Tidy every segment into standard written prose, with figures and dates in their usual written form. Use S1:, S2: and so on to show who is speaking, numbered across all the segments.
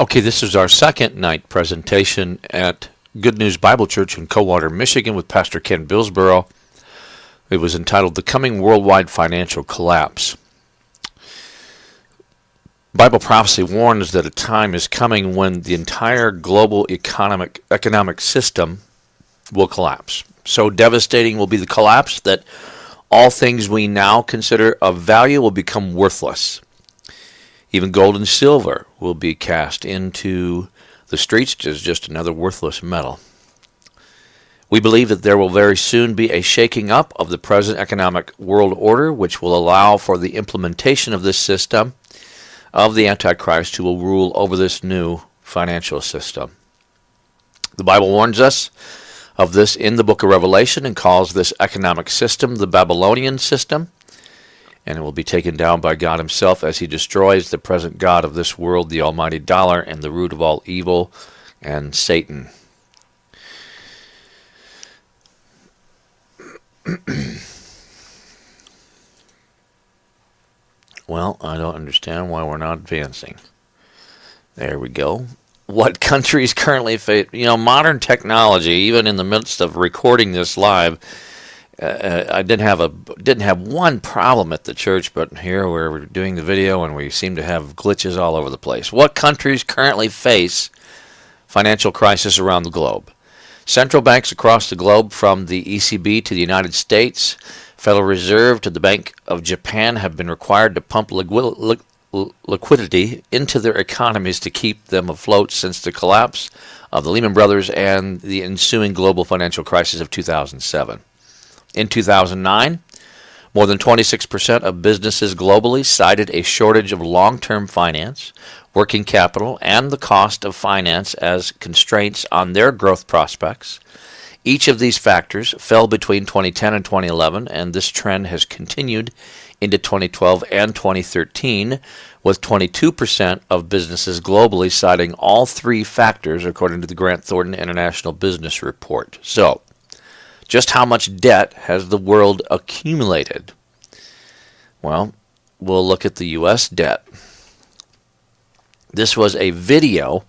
S1: Okay, this is our second night presentation at Good News Bible Church in Coldwater, Michigan with Pastor Ken Billsborough. It was entitled The Coming Worldwide Financial Collapse. Bible prophecy warns that a time is coming when the entire global economic system will collapse. So devastating will be the collapse that all things we now consider of value will become worthless. Even gold and silver will be cast into the streets as just another worthless metal. We believe that there will very soon be a shaking up of the present economic world order, which will allow for the implementation of this system of the Antichrist, who will rule over this new financial system. The Bible warns us of this in the book of Revelation and calls this economic system the Babylonian system. And it will be taken down by God himself as he destroys the present God of this world, the almighty dollar, and the root of all evil, and Satan. Well, I don't understand why we're not advancing. There we go. What countries currently face, modern technology, even in the midst of recording this live, I didn't have one problem at the church, but here we're doing the video and we seem to have glitches all over the place. What countries currently face financial crisis around the globe? Central banks across the globe, from the ECB to the United States, Federal Reserve to the Bank of Japan, have been required to pump liquidity into their economies to keep them afloat since the collapse of the Lehman Brothers and the ensuing global financial crisis of 2007. In 2009, more than 26% of businesses globally cited a shortage of long-term finance, working capital, and the cost of finance as constraints on their growth prospects. Each of these factors fell between 2010 and 2011, and this trend has continued into 2012 and 2013, with 22% of businesses globally citing all three factors, according to the Grant Thornton International Business Report. So, just how much debt has the world accumulated? Well, we'll look at the U.S. debt. This was a video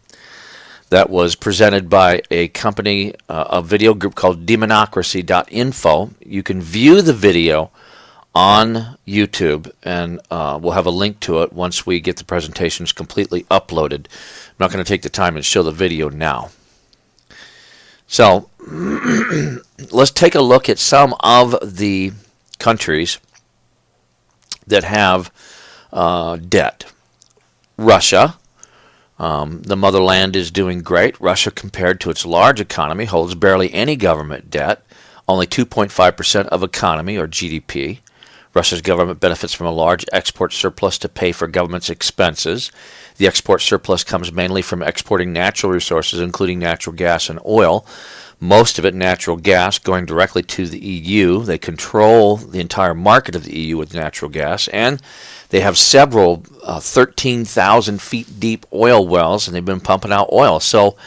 S1: that was presented by a company, a video group called Demonocracy.info. You can view the video on YouTube, and we'll have a link to it once we get the presentations completely uploaded. I'm not going to take the time and show the video now. So, let's take a look at some of the countries that have debt. Russia, the motherland, is doing great. Russia, compared to its large economy, holds barely any government debt, only 2.5% of economy or GDP. Russia's government benefits from a large export surplus to pay for government's expenses. The export surplus comes mainly from exporting natural resources, including natural gas and oil. Most of it, natural gas, going directly to the EU. They control the entire market of the EU with natural gas, and they have several 13,000 feet deep oil wells, and they've been pumping out oil. So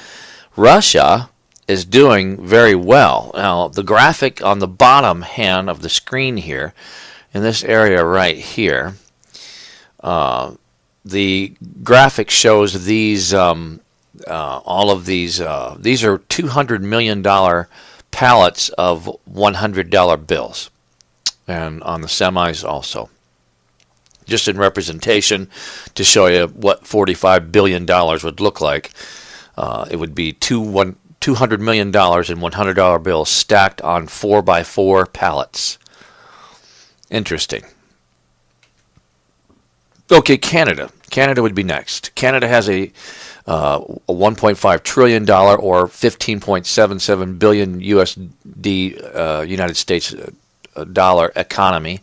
S1: Russia is doing very well. Now, the graphic on the bottom hand of the screen here, in this area right here, the graphic shows these, all of these are $200 million pallets of $100 bills, and on the semis also. Just in representation, to show you what $45 billion would look like, it would be $200 million in $100 bills stacked on 4x4 pallets. Interesting. Okay, Canada. Canada would be next. Canada has a $1.5 trillion or 15.77 billion USD United States dollar economy.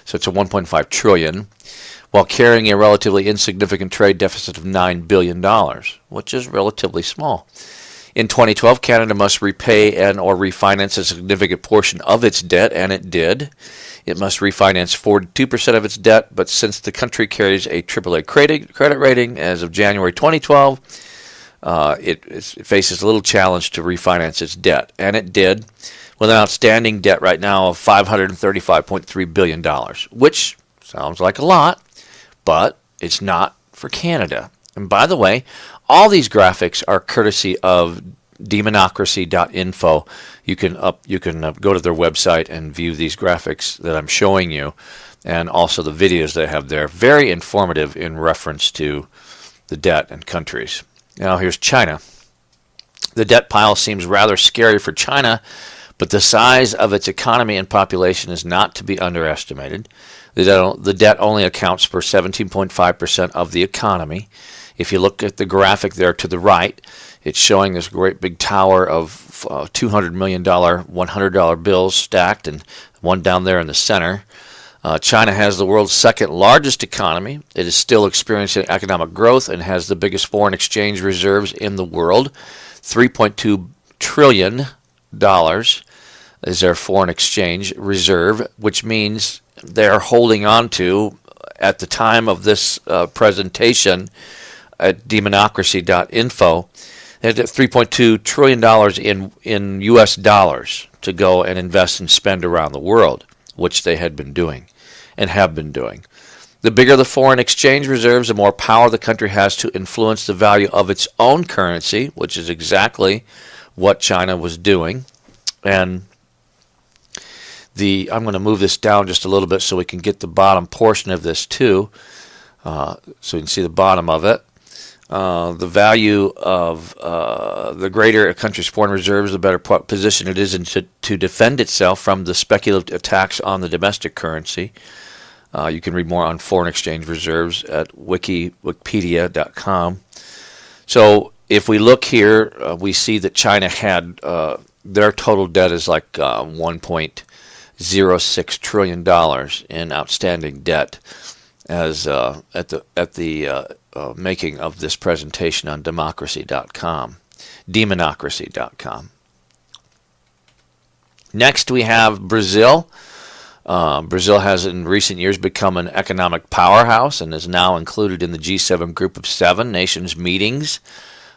S1: So it's a 1.5 trillion, while carrying a relatively insignificant trade deficit of $9 billion, which is relatively small. In 2012, Canada must repay and or refinance a significant portion of its debt, and it did. It must refinance 42% of its debt, but since the country carries a AAA credit rating as of January 2012, it faces little challenge to refinance its debt, and it did, with an outstanding debt right now of $535.3 billion, which sounds like a lot, but it's not for Canada. And by the way, all these graphics are courtesy of demonocracy.info. You can go to their website and view these graphics that I'm showing you, and also the videos they have there. Very informative in reference to the debt and countries. Now here's China. The debt pile seems rather scary for China, but the size of its economy and population is not to be underestimated. The debt only accounts for 17.5% of the economy. If you look at the graphic there to the right, it's showing this great big tower of $200 million $100 bills stacked, and one down there in the center. China has the world's second largest economy. It is still experiencing economic growth and has the biggest foreign exchange reserves in the world. $3.2 trillion is their foreign exchange reserve, which means they're holding on to, at the time of this presentation at demonocracy.info, they had $3.2 trillion in U.S. dollars to go and invest and spend around the world, which they had been doing and have been doing. The bigger the foreign exchange reserves, the more power the country has to influence the value of its own currency, which is exactly what China was doing. And I'm going to move this down just a little bit so we can get the bottom portion of this too, so you can see the bottom of it. The value of the greater a country's foreign reserves, the better position it is to defend itself from the speculative attacks on the domestic currency. You can read more on foreign exchange reserves at wikipedia.com. So if we look here, we see that China had their total debt is like $1.06 trillion in outstanding debt as at the making of this presentation on demonocracy.com. Next we have Brazil. Brazil has in recent years become an economic powerhouse and is now included in the G7 group of 7 nations meetings.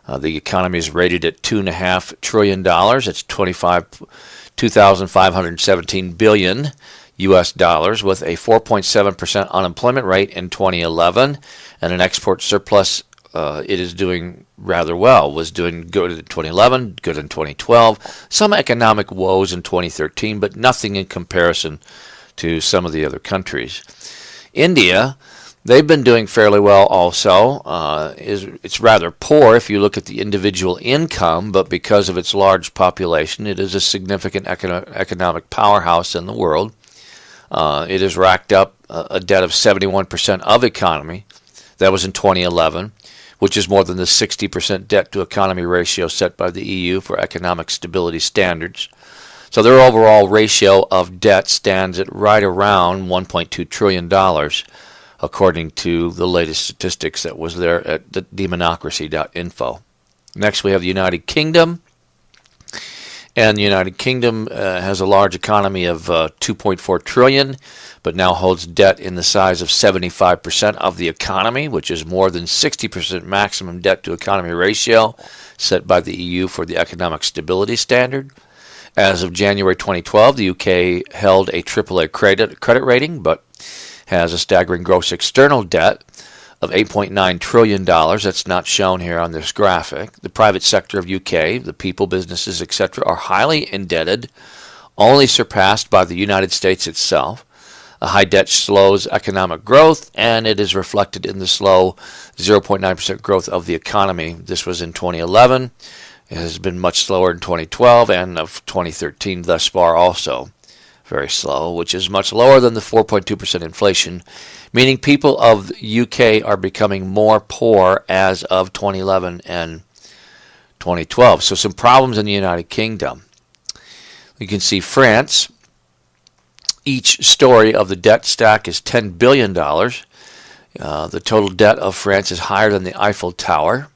S1: The economy is rated at $2.5 trillion. It's 2,517 billion U.S. dollars, with a 4.7% unemployment rate in 2011 and an export surplus. It is doing rather well. Was doing good in 2011, good in 2012. Some economic woes in 2013, but nothing in comparison to some of the other countries. India, they've been doing fairly well also. It's rather poor if you look at the individual income, but because of its large population, it is a significant economic powerhouse in the world. It has racked up a debt of 71% of economy. That was in 2011, which is more than the 60% debt-to-economy ratio set by the EU for economic stability standards. So their overall ratio of debt stands at right around $1.2 trillion, according to the latest statistics that was there at demonocracy.info. Next, we have the United Kingdom. And the United Kingdom has a large economy of $2.4 trillion, but now holds debt in the size of 75% of the economy, which is more than 60% maximum debt-to-economy ratio set by the EU for the economic stability standard. As of January 2012, the UK held a AAA credit rating, but has a staggering gross external debt of $8.9 trillion. That's not shown here on this graphic. The private sector of UK, the people, businesses, etc., are highly indebted, only surpassed by the United States itself. A high debt slows economic growth, and it is reflected in the slow 0.9% growth of the economy. This was in 2011. It has been much slower in 2012 and of 2013 thus far also. Very slow, which is much lower than the 4.2% inflation, meaning people of the UK are becoming more poor as of 2011 and 2012. So some problems in the United Kingdom. You can see France. Each story of the debt stack is $10 billion. The total debt of France is higher than the Eiffel Tower.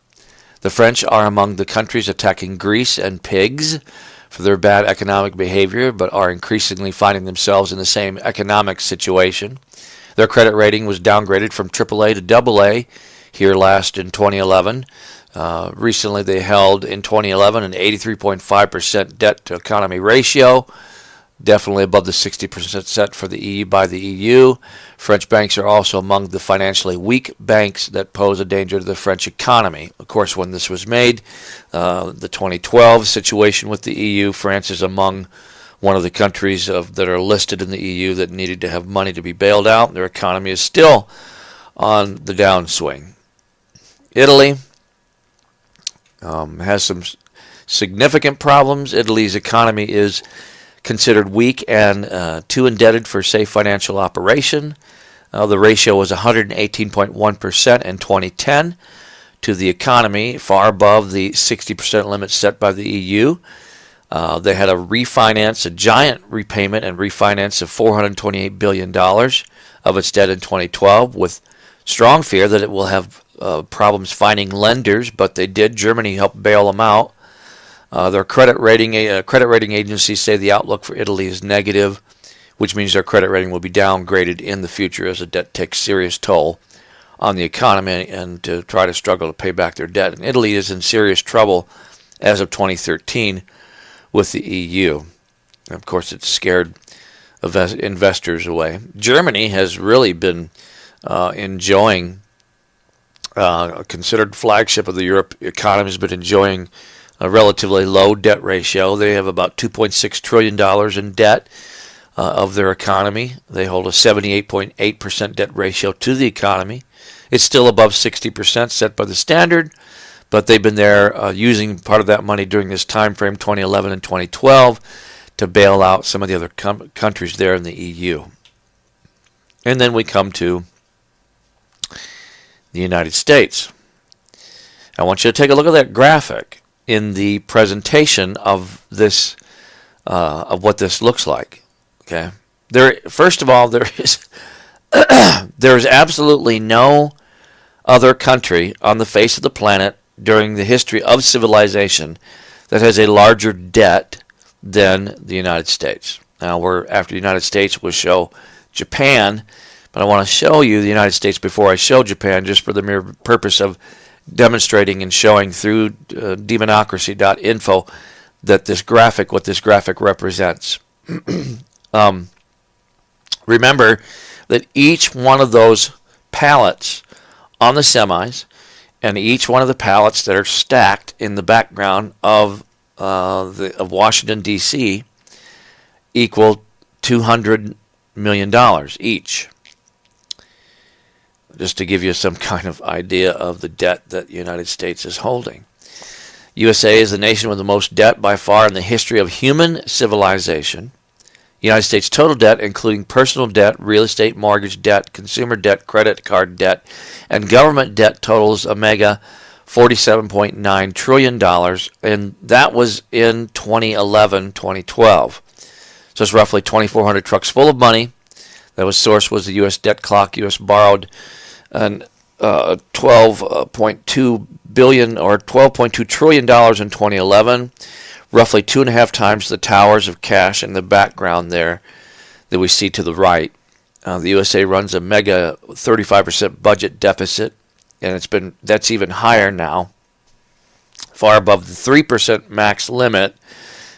S1: The French are among the countries attacking Greece and pigs for their bad economic behavior, but are increasingly finding themselves in the same economic situation. Their credit rating was downgraded from AAA to AA here last in 2011. Recently they held in 2011 an 83.5% debt-to-economy ratio. definitely above the 60% set for the EU by the EU. French banks are also among the financially weak banks that pose a danger to the French economy. Of course, when this was made, the 2012 situation with the EU, France is among one of the countries that are listed in the EU that needed to have money to be bailed out. Their economy is still on the downswing. Italy has some significant problems. Italy's economy is considered weak and too indebted for safe financial operation. The ratio was 118.1% in 2010 to the economy, far above the 60% limit set by the EU. They had a giant repayment and refinance of $428 billion of its debt in 2012, with strong fear that it will have problems finding lenders, but they did. Germany helped bail them out. Their credit rating agencies say the outlook for Italy is negative, which means their credit rating will be downgraded in the future as the debt takes serious toll on the economy and to try to struggle to pay back their debt. And Italy is in serious trouble as of 2013 with the EU. And of course, it's scared investors away. Germany has really been enjoying, a considered flagship of the Europe economy, has been enjoying a relatively low debt ratio. They have about $2.6 trillion in debt of their economy. They hold a 78.8% debt ratio to the economy. It's still above 60% set by the standard, but they've been there using part of that money during this time frame, 2011 and 2012, to bail out some of the other countries there in the EU. And then we come to the United States. I want you to take a look at that graphic in the presentation of this, of what this looks like. Okay. First of all, there is absolutely no other country on the face of the planet during the history of civilization that has a larger debt than the United States. Now, after the United States, we'll show Japan, but I want to show you the United States before I show Japan, just for the mere purpose of demonstrating and showing through demonocracy.info that what this graphic represents. Remember that each one of those pallets on the semis and each one of the pallets that are stacked in the background of Washington, D.C. equal $200 million each. Just to give you some kind of idea of the debt that the United States is holding. USA is the nation with the most debt by far in the history of human civilization. United States total debt, including personal debt, real estate mortgage debt, consumer debt, credit card debt, and government debt, totals a mega $47.9 trillion, and that was in 2011-2012. So it's roughly 2,400 trucks full of money. That was the U.S. debt clock. U.S. borrowed an $12.2 billion or $12.2 trillion in 2011. Roughly 2.5 times the towers of cash in the background there that we see to the right. The USA runs a mega 35% budget deficit, and that's even higher now, far above the 3% max limit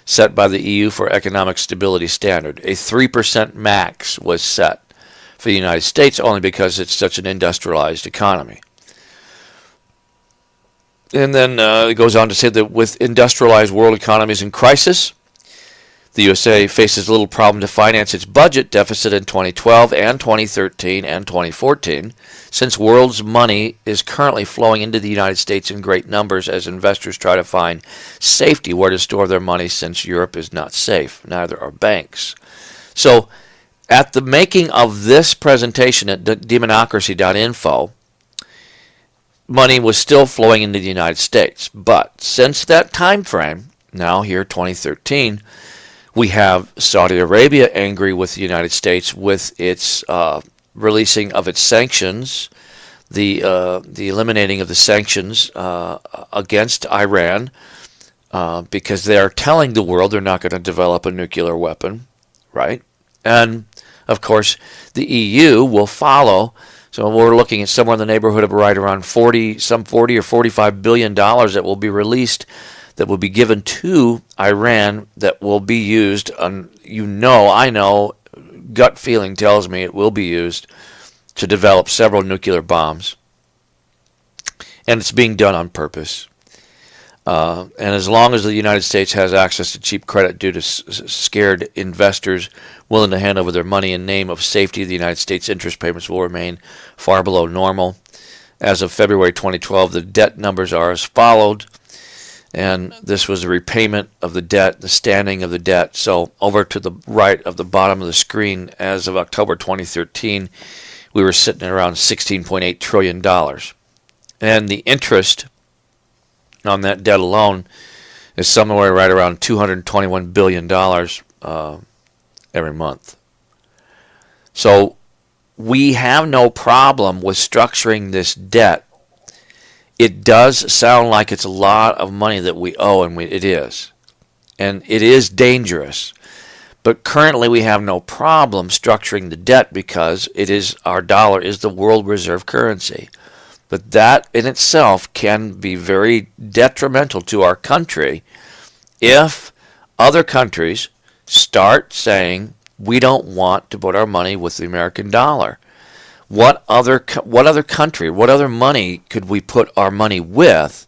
S1: set by the EU for economic stability standard. A 3% max was set for the United States only because it's such an industrialized economy. And then it goes on to say that with industrialized world economies in crisis, the USA faces little problem to finance its budget deficit in 2012 and 2013 and 2014, since world's money is currently flowing into the United States in great numbers as investors try to find safety where to store their money, since Europe is not safe. Neither are banks. So at the making of this presentation at demonocracy.info, money was still flowing into the United States. But since that time frame, now here 2013, we have Saudi Arabia angry with the United States with its releasing of its sanctions, the eliminating of the sanctions against Iran, because they're telling the world they're not going to develop a nuclear weapon, right? And of course, the EU will follow. So we're looking at somewhere in the neighborhood of right around 40 or $45 billion that will be released that will be given to Iran that will be used on, I know, gut feeling tells me it will be used to develop several nuclear bombs. And it's being done on purpose. And as long as the United States has access to cheap credit due to scared investors willing to hand over their money in name of safety, the United States interest payments will remain far below normal. As of February 2012, the debt numbers are as followed. And this was the repayment of the debt, the standing of the debt. So over to the right of the bottom of the screen, as of October 2013, we were sitting at around $16.8 trillion. And the interest on that debt alone is somewhere right around $221 billion every month. So we have no problem with structuring this debt. It does sound like it's a lot of money that we owe, and it is. And it is dangerous. But currently we have no problem structuring the debt because our dollar is the world reserve currency. But that in itself can be very detrimental to our country if other countries start saying we don't want to put our money with the American dollar. What other country, what other money could we put our money with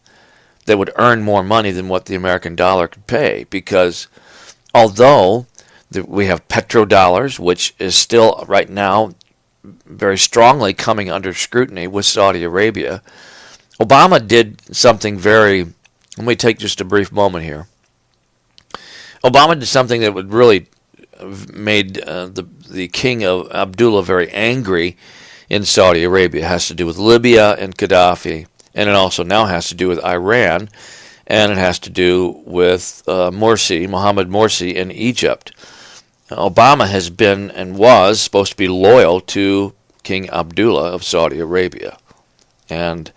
S1: that would earn more money than what the American dollar could pay? Because although we have petrodollars, which is still right now very strongly coming under scrutiny with Saudi Arabia, Obama did something let me take just a brief moment here. Obama did something that would really made the king of Abdullah very angry in Saudi Arabia. It has to do with Libya and Gaddafi, and it also now has to do with Iran, and it has to do with Mohammed Morsi in Egypt. Obama has been and was supposed to be loyal to King Abdullah of Saudi Arabia. And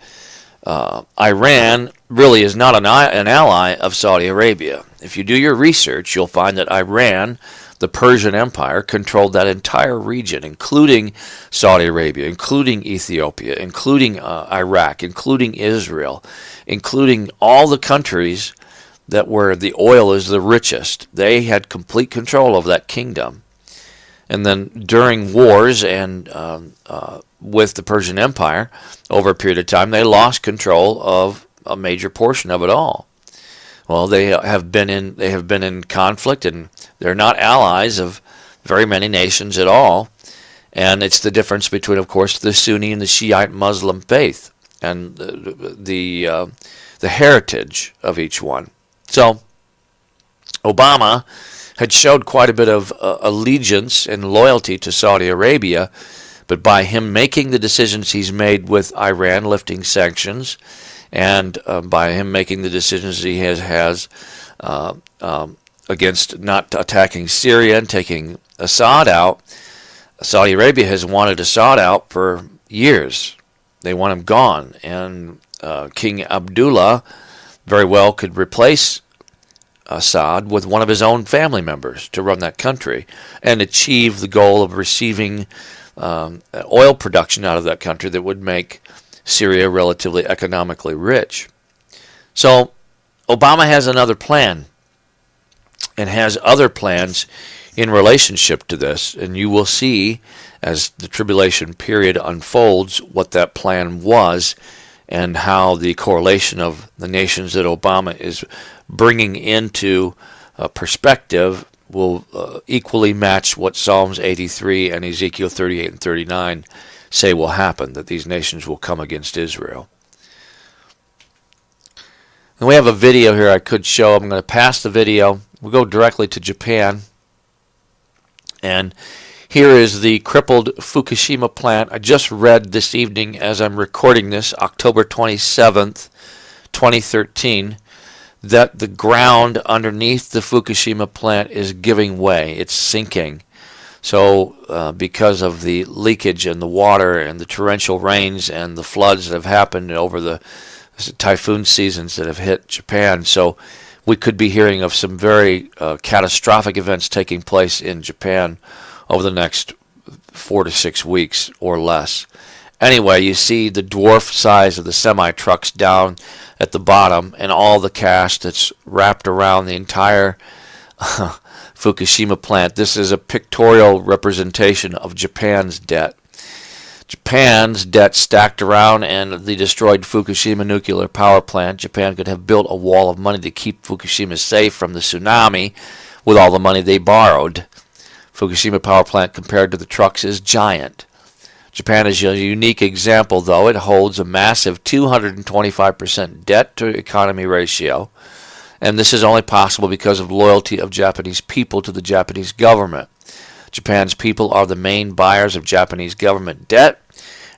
S1: Iran really is not an ally of Saudi Arabia. If you do your research, you'll find that Iran, the Persian Empire, controlled that entire region, including Saudi Arabia, including Ethiopia, including Iraq, including Israel, including all the countries that where the oil is the richest. They had complete control of that kingdom. And then during wars and with the Persian Empire, over a period of time, they lost control of a major portion of it all. Well, they have been in conflict, and they're not allies of very many nations at all. And it's the difference between, of course, the Sunni and the Shiite Muslim faith, and the heritage of each one. So Obama had showed quite a bit of allegiance and loyalty to Saudi Arabia, but by him making the decisions he's made with Iran, lifting sanctions, and by him making the decisions he has against not attacking Syria and taking Assad out, Saudi Arabia has wanted Assad out for years. They want him gone, and King Abdullah very well could replace Assad with one of his own family members to run that country and achieve the goal of receiving oil production out of that country that would make Syria relatively economically rich. So Obama has another plan and has other plans in relationship to this, and you will see as the tribulation period unfolds what that plan was and how the correlation of the nations that Obama is bringing into perspective will equally match what Psalms 83 and Ezekiel 38 and 39 say will happen, that these nations will come against Israel. And we have a video here I could show. I'm going to pass the video. We'll go directly to Japan. And here is the crippled Fukushima plant. I just read this evening as I'm recording this, October 27th, 2013, that the ground underneath the Fukushima plant is giving way. It's sinking. So because of the leakage in the water and the torrential rains and the floods that have happened over the typhoon seasons that have hit Japan, so we could be hearing of some very catastrophic events taking place in Japan over the next 4 to 6 weeks or less. Anyway, you see the dwarf size of the semi-trucks down at the bottom and all the cash that's wrapped around the entire Fukushima plant. This is a pictorial representation of Japan's debt. Japan's debt stacked around and the destroyed Fukushima nuclear power plant. Japan could have built a wall of money to keep Fukushima safe from the tsunami with all the money they borrowed. Fukushima power plant compared to the trucks is giant. Japan is a unique example, though. It holds a massive 225% debt to economy ratio, and this is only possible because of loyalty of Japanese people to the Japanese government. Japan's people are the main buyers of Japanese government debt,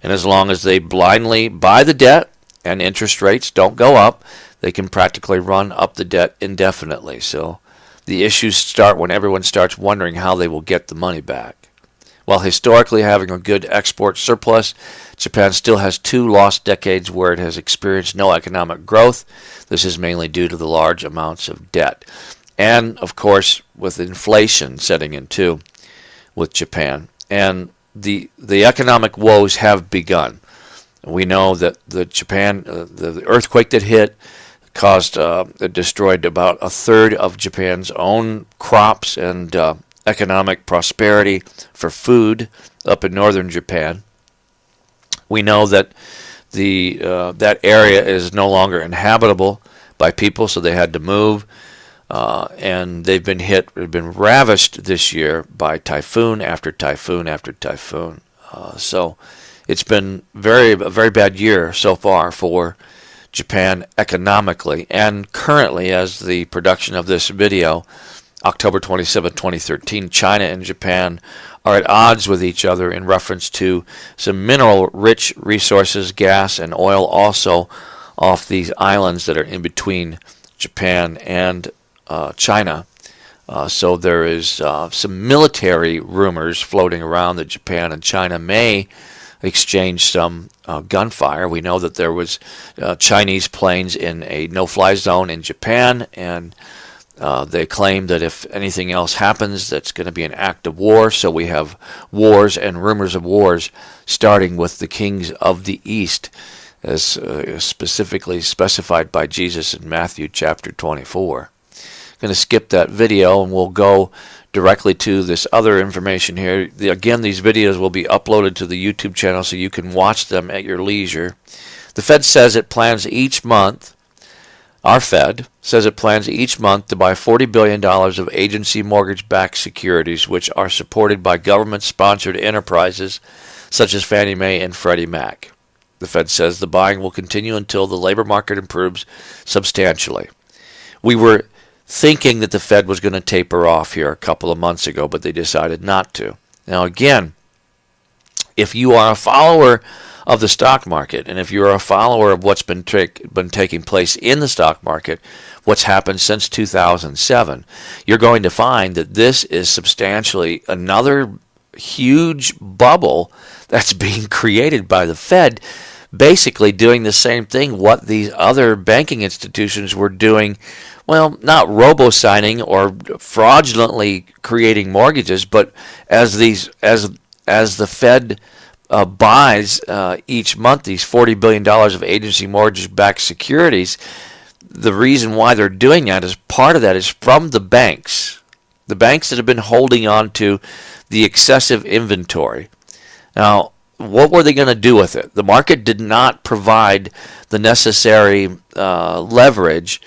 S1: and as long as they blindly buy the debt and interest rates don't go up, they can practically run up the debt indefinitely. So the issues start when everyone starts wondering how they will get the money back. While historically having a good export surplus, Japan still has 2 lost decades where it has experienced no economic growth. This is mainly due to the large amounts of debt. And, of course, with inflation setting in too with Japan. And the economic woes have begun. We know that the earthquake that hit it destroyed about a third of Japan's own crops and economic prosperity for food up in northern Japan. We know that that area is no longer inhabitable by people, so they had to move, and they've been ravished this year by typhoon after typhoon after typhoon. So it's been a very bad year so far for Japan economically, and currently, as the production of this video, October 27, 2013, China and Japan are at odds with each other in reference to some mineral-rich resources, gas and oil, also off these islands that are in between Japan and China. So there is some military rumors floating around that Japan and China may exchange some gunfire. We know that there was Chinese planes in a no-fly zone in Japan, and they claim that if anything else happens, that's going to be an act of war. So we have wars and rumors of wars starting with the kings of the East, as specifically specified by Jesus in Matthew chapter 24. I'm going to skip that video and we'll go directly to this other information here. Again, these videos will be uploaded to the YouTube channel so you can watch them at your leisure. The Fed says it plans each month Our Fed says it plans each month to buy $40 billion of agency mortgage-backed securities, which are supported by government-sponsored enterprises such as Fannie Mae and Freddie Mac. The Fed says the buying will continue until the labor market improves substantially. We were thinking that the Fed was going to taper off here a couple of months ago, but they decided not to. Now again, if you are a follower of the stock market, and if you're a follower of what's been taking place in the stock market, what's happened since 2007, you're going to find that this is substantially another huge bubble that's being created by the Fed, basically doing the same thing what these other banking institutions were doing. Well, not robo-signing or fraudulently creating mortgages, but as the Fed buys each month these $40 billion of agency mortgage-backed securities, the reason why they're doing that is part of that is from the banks that have been holding on to the excessive inventory. Now, what were they going to do with it? The market did not provide the necessary leverage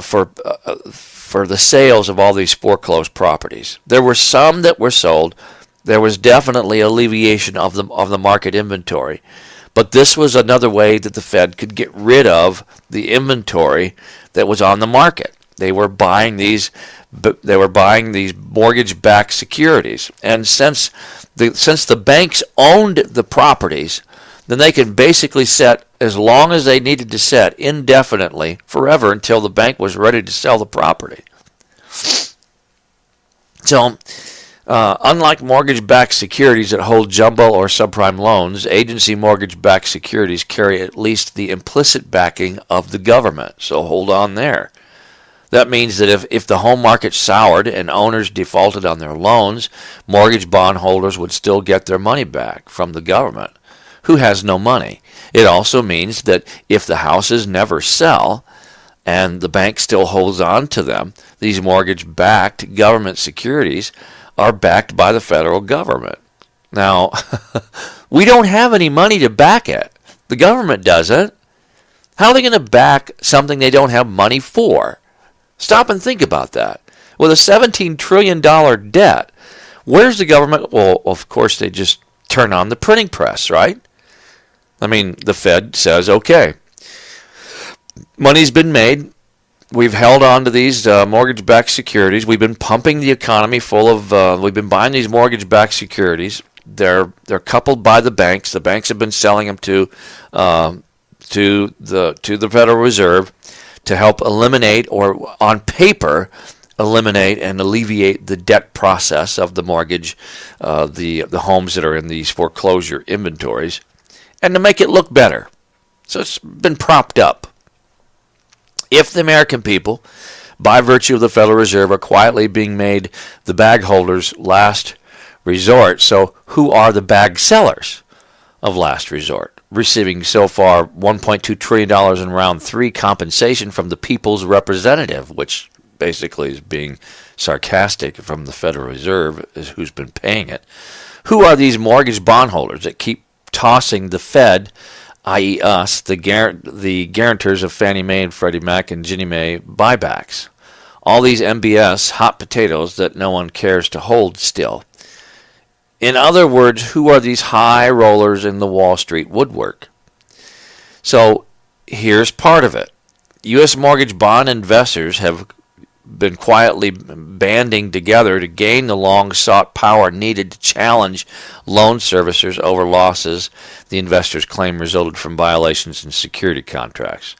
S1: for the sales of all these foreclosed properties. There were some that were sold. There was definitely alleviation of the market inventory, but this was another way that the Fed could get rid of the inventory that was on the market. They were buying these mortgage-backed securities, and since the banks owned the properties, then they can basically set as long as they needed to set indefinitely, forever, until the bank was ready to sell the property. So, unlike mortgage-backed securities that hold jumbo or subprime loans, agency mortgage-backed securities carry at least the implicit backing of the government. So hold on there. That means that if the home market soured and owners defaulted on their loans, mortgage bond holders would still get their money back from the government, who has no money. It also means that if the houses never sell and the bank still holds on to them, these mortgage-backed government securities are backed by the federal government. Now, we don't have any money to back it. The government doesn't. How are they going to back something they don't have money for? Stop and think about that. With a $17 trillion debt, where's the government? Well, of course, they just turn on the printing press, right? I mean, the Fed says, okay, money's been made. We've held on to these mortgage-backed securities. We've been pumping the economy full of, we've been buying these mortgage-backed securities. They're coupled by the banks. The banks have been selling them to the Federal Reserve to help eliminate, or on paper, eliminate and alleviate the debt process of the mortgage, the homes that are in these foreclosure inventories, and to make it look better. So it's been propped up. If the American people, by virtue of the Federal Reserve, are quietly being made the bag holders' last resort, so who are the bag sellers of last resort, receiving so far $1.2 trillion in round 3 compensation from the people's representative, which basically is being sarcastic from the Federal Reserve, is who's been paying it. Who are these mortgage bondholders that keep tossing the Fed, i.e. us, the guarantors of Fannie Mae and Freddie Mac and Ginnie Mae buybacks? All these MBS hot potatoes that no one cares to hold still. In other words, who are these high rollers in the Wall Street woodwork? So here's part of it. U.S. mortgage bond investors have been quietly banding together to gain the long-sought power needed to challenge loan servicers over losses the investors claim resulted from violations in security contracts.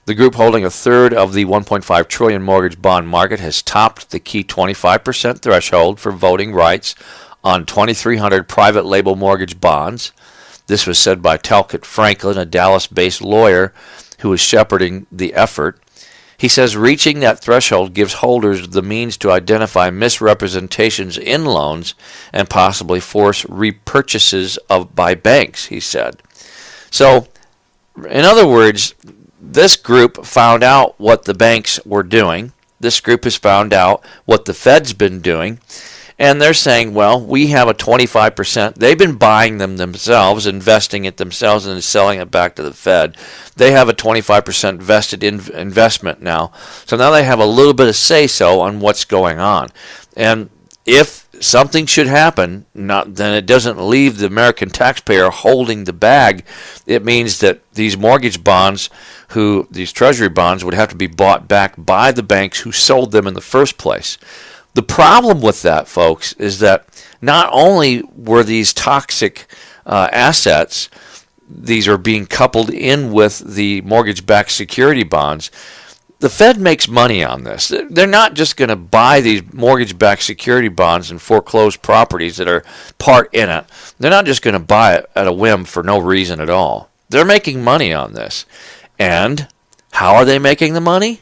S1: The group holding a third of the $1.5 trillion mortgage bond market has topped the key 25% threshold for voting rights on 2,300 private label mortgage bonds. This was said by Talcott Franklin, a Dallas-based lawyer who is shepherding the effort. He says reaching that threshold gives holders the means to identify misrepresentations in loans and possibly force repurchases by banks, he said. So, in other words, this group found out what the banks were doing. This group has found out what the Fed's been doing. And they're saying, well, we have a 25%. They've been buying them themselves, investing it themselves, and selling it back to the Fed. They have a 25% vested investment now. So now they have a little bit of say-so on what's going on. And if something should happen, then it doesn't leave the American taxpayer holding the bag. It means that these mortgage bonds, these treasury bonds, would have to be bought back by the banks who sold them in the first place. The problem with that, folks, is that not only were these toxic assets, these are being coupled in with the mortgage-backed security bonds. The Fed makes money on this. They're not just going to buy these mortgage-backed security bonds and foreclosed properties that are part in it. They're not just going to buy it at a whim for no reason at all. They're making money on this. And how are they making the money?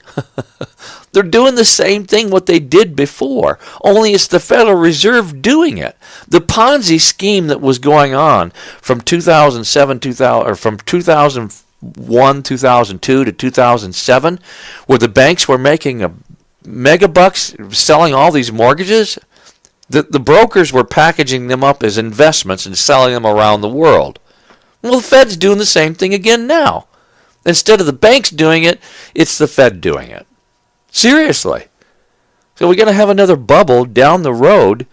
S1: They're doing the same thing what they did before, only it's the Federal Reserve doing it. The Ponzi scheme that was going on from 2001, 2002 to 2007, where the banks were making a mega bucks selling all these mortgages, the brokers were packaging them up as investments and selling them around the world. Well, the Fed's doing the same thing again now. Instead of the banks doing it, it's the Fed doing it. Seriously. So we're going to have another bubble down the road,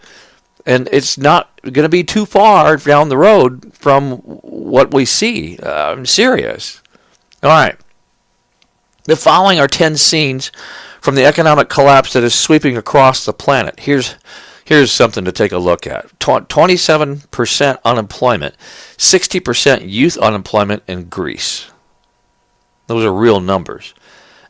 S1: and it's not going to be too far down the road from what we see. I'm serious. All right. The following are 10 scenes from the economic collapse that is sweeping across the planet. Here's something to take a look at. 27% unemployment, 60% youth unemployment in Greece. Those are real numbers.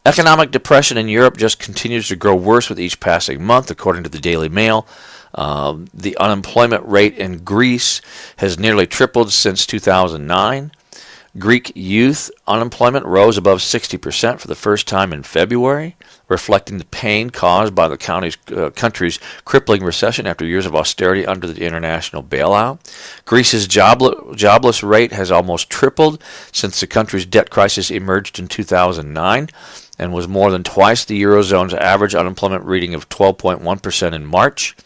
S1: Economic depression in Europe just continues to grow worse with each passing month, according to the Daily Mail. The unemployment rate in Greece has nearly tripled since 2009. Greek youth unemployment rose above 60% for the first time in February, reflecting the pain caused by the country's crippling recession after years of austerity under the international bailout. Greece's jobless rate has almost tripled since the country's debt crisis emerged in 2009 and was more than twice the Eurozone's average unemployment reading of 12.1% in March,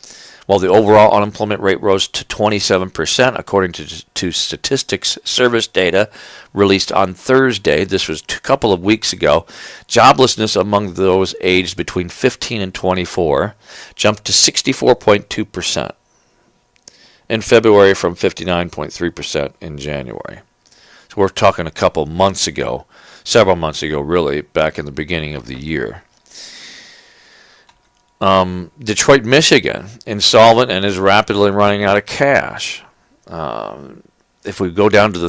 S1: while the overall unemployment rate rose to 27%, according to Statistics Service data released on Thursday. This was a couple of weeks ago. Joblessness among those aged between 15 and 24 jumped to 64.2% in February from 59.3% in January. So we're talking a couple months ago, several months ago really, back in the beginning of the year. Detroit, Michigan, insolvent and is rapidly running out of cash. If we go down to the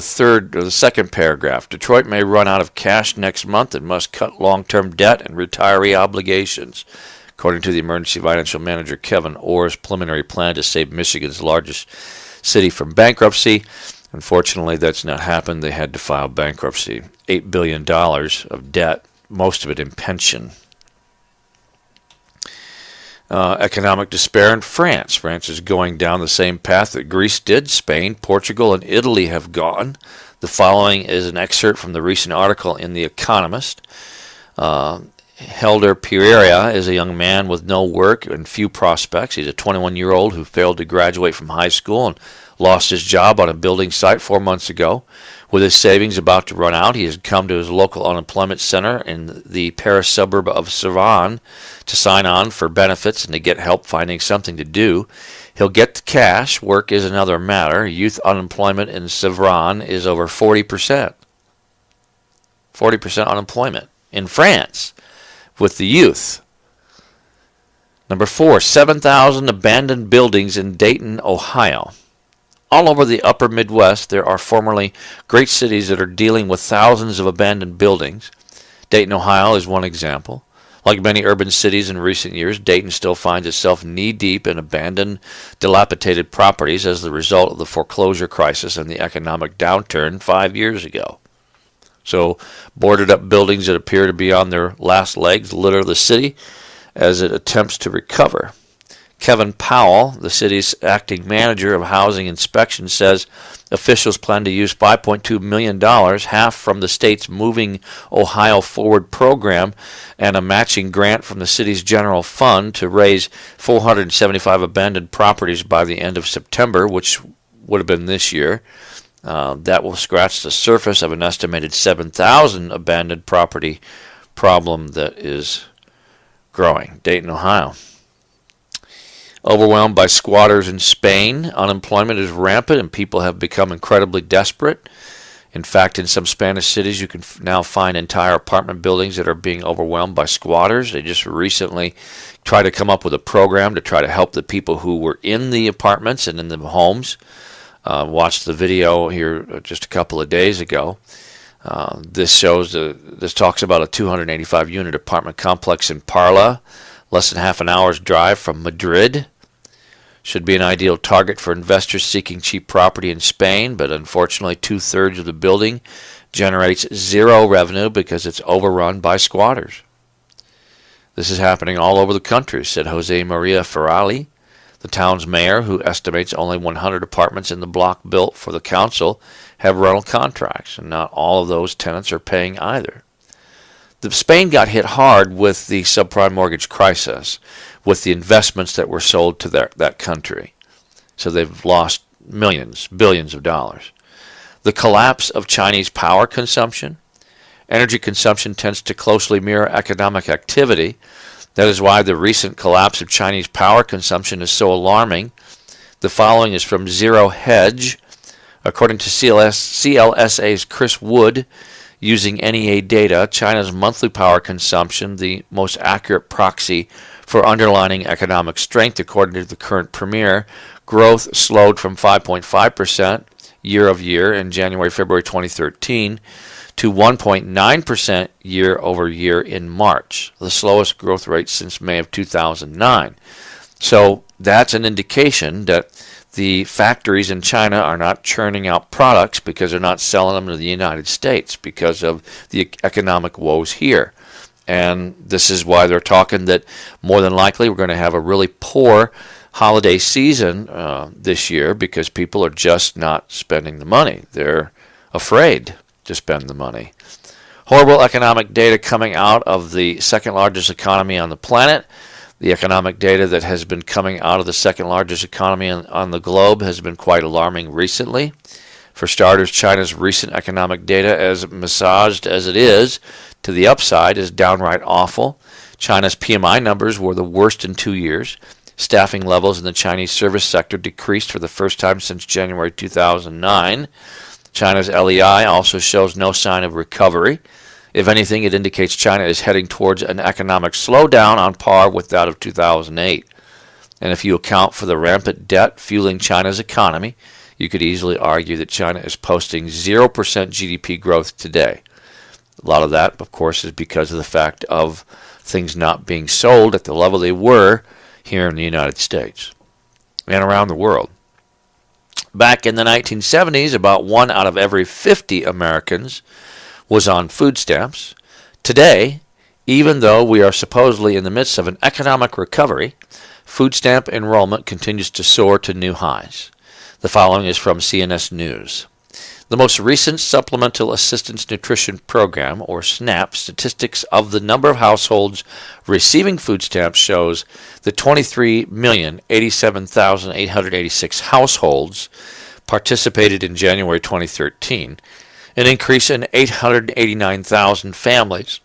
S1: second paragraph, Detroit may run out of cash next month and must cut long-term debt and retiree obligations, according to the emergency financial manager Kevin Orr's preliminary plan to save Michigan's largest city from bankruptcy. Unfortunately, that's not happened. They had to file bankruptcy. $8 billion of debt, most of it in pension. Economic despair in France. France is going down the same path that Greece did. Spain, Portugal, and Italy have gone. The following is an excerpt from the recent article in The Economist. Helder Pereira is a young man with no work and few prospects. He's a 21-year-old who failed to graduate from high school and lost his job on a building site 4 months ago. With his savings about to run out, he has come to his local unemployment center in the Paris suburb of Sevran to sign on for benefits and to get help finding something to do. He'll get the cash. Work is another matter. Youth unemployment in Sevran is over 40%. 40% unemployment in France with the youth. Number 4, 7,000 abandoned buildings in Dayton, Ohio. All over the upper Midwest, there are formerly great cities that are dealing with thousands of abandoned buildings. Dayton, Ohio is one example. Like many urban cities in recent years, Dayton still finds itself knee-deep in abandoned, dilapidated properties as the result of the foreclosure crisis and the economic downturn 5 years ago. So, boarded-up buildings that appear to be on their last legs litter the city as it attempts to recover. Kevin Powell, the city's acting manager of housing inspection, says officials plan to use $5.2 million, half from the state's Moving Ohio Forward program and a matching grant from the city's general fund to raise 475 abandoned properties by the end of September, which would have been this year. That will scratch the surface of an estimated 7,000 abandoned property problem that is growing. Dayton, Ohio. Overwhelmed by squatters in Spain, unemployment is rampant and people have become incredibly desperate. In fact, in some Spanish cities, you can now find entire apartment buildings that are being overwhelmed by squatters. They just recently tried to come up with a program to try to help the people who were in the apartments and in the homes. Watched the video here just a couple of days ago. This talks about a 285-unit apartment complex in Parla, less than half an hour's drive from Madrid. Should be an ideal target for investors seeking cheap property in Spain, but unfortunately 2/3 of the building generates zero revenue because it's overrun by squatters. This is happening all over the country, said Jose Maria Ferrali, the town's mayor, who estimates only 100 apartments in the block built for the council have rental contracts, and not all of those tenants are paying either. Spain got hit hard with the subprime mortgage crisis, with the investments that were sold to that country. So they've lost millions, billions of dollars. The collapse of Chinese power consumption. Energy consumption tends to closely mirror economic activity. That is why the recent collapse of Chinese power consumption is so alarming. The following is from Zero Hedge. According to CLSA's Chris Wood, using NEA data, China's monthly power consumption, the most accurate proxy for underlying economic strength, according to the current premier, growth slowed from 5.5% year-over-year in January-February 2013 to 1.9% year-over-year in March, the slowest growth rate since May of 2009. So that's an indication that the factories in China are not churning out products because they're not selling them to the United States because of the economic woes here. And this is why they're talking that more than likely we're going to have a really poor holiday season this year because people are just not spending the money. They're afraid to spend the money. Horrible economic data coming out of the second largest economy on the planet. The economic data that has been coming out of the second largest economy on the globe has been quite alarming recently. For starters, China's recent economic data, as massaged as it is to the upside, is downright awful. China's PMI numbers were the worst in 2 years. Staffing levels in the Chinese service sector decreased for the first time since January 2009. China's LEI also shows no sign of recovery. If anything, it indicates China is heading towards an economic slowdown on par with that of 2008. And if you account for the rampant debt fueling China's economy, you could easily argue that China is posting 0% GDP growth today. A lot of that, of course, is because of the fact of things not being sold at the level they were here in the United States and around the world. Back in the 1970s, about 1 out of every 50 Americans was on food stamps. Today, even though we are supposedly in the midst of an economic recovery, food stamp enrollment continues to soar to new highs. The following is from CNS News. The most recent Supplemental Assistance Nutrition Program, or SNAP, statistics of the number of households receiving food stamps shows that 23,087,886 households participated in January 2013, an increase in 889,000 families,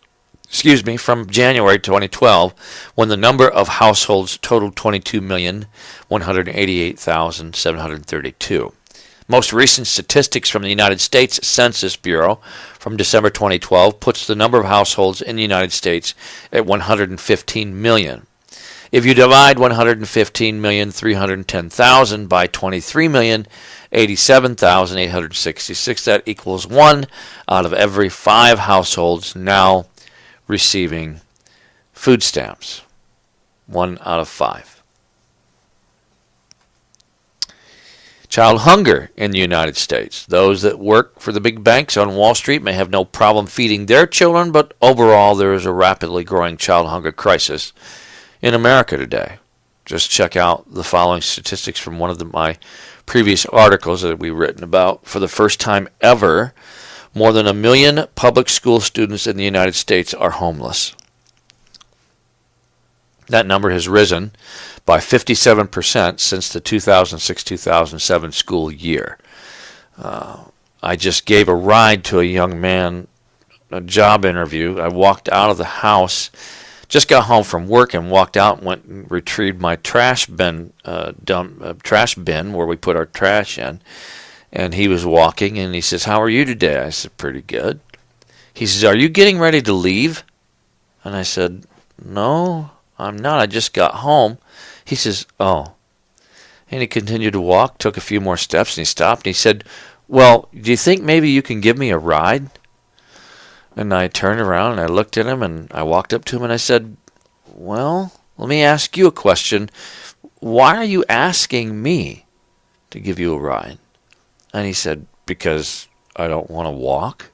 S1: from January 2012, when the number of households totaled 22,188,732. Most recent statistics from the United States Census Bureau from December 2012 puts the number of households in the United States at 115 million. If you divide 115,310,000 by 23,087,866, that equals 1 out of every 5 households now receiving food stamps. 1 out of 5. Child hunger in the United States. Those that work for the big banks on Wall Street may have no problem feeding their children, but overall there is a rapidly growing child hunger crisis in America today. Just check out the following statistics from one of my previous articles that we've written about. For the first time ever, more than 1 million public school students in the United States are homeless. That number has risen by 57% since the 2006-2007 school year. I just gave a ride to a young man, a job interview. I walked out of the house, just got home from work and walked out and went and retrieved my trash bin where we put our trash in. And he was walking and he says, "How are you today?" I said, "Pretty good." He says, "Are you getting ready to leave?" And I said, "No, I'm not. I just got home." He says, "Oh." And he continued to walk, took a few more steps, and he stopped. And he said, "Well, do you think maybe you can give me a ride?" And I turned around and I looked at him and I walked up to him and I said, "Well, let me ask you a question. Why are you asking me to give you a ride?" And he said, "Because I don't want to walk."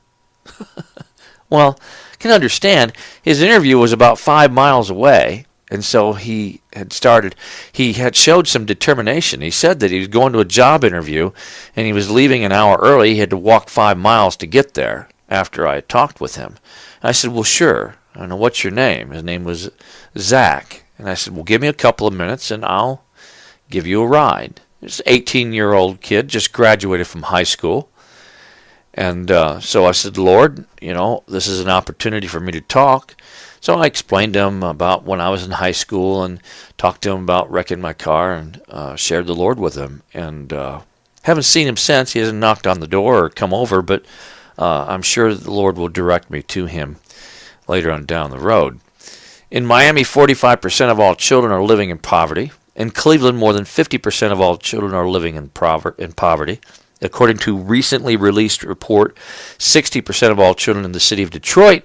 S1: Well, you can understand, his interview was about 5 miles away, and so he had showed some determination. He said that he was going to a job interview, and he was leaving an hour early. He had to walk 5 miles to get there after I had talked with him. And I said, "Well, sure. I don't know, what's your name?" His name was Zach. And I said, "Well, give me a couple of minutes, and I'll give you a ride." This 18-year-old kid, just graduated from high school. And so I said, "Lord, this is an opportunity for me to talk." So I explained to him about when I was in high school and talked to him about wrecking my car and shared the Lord with him. And haven't seen him since. He hasn't knocked on the door or come over, but I'm sure that the Lord will direct me to him later on down the road. In Miami, 45% of all children are living in poverty. In Cleveland, more than 50% of all children are living in poverty. According to a recently released report, 60% of all children in the city of Detroit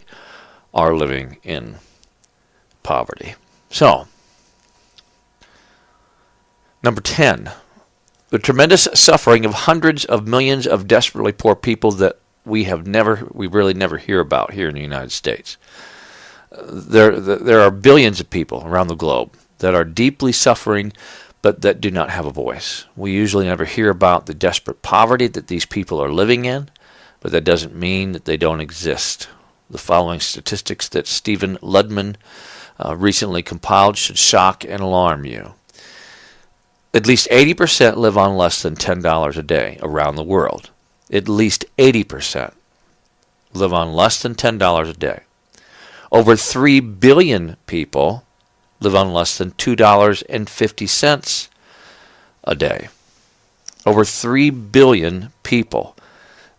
S1: are living in poverty. So, number 10, The tremendous suffering of hundreds of millions of desperately poor people that we really never hear about here in the United States. There are billions of people around the globe that are deeply suffering, but that do not have a voice. We usually never hear about the desperate poverty that these people are living in, but that doesn't mean that they don't exist. The following statistics that Stephen Ludman recently compiled should shock and alarm you. At least 80% live on less than $10 a day around the world. At least 80% live on less than $10 a day. Over 3 billion people live on less than $2.50 a day. Over 3 billion people.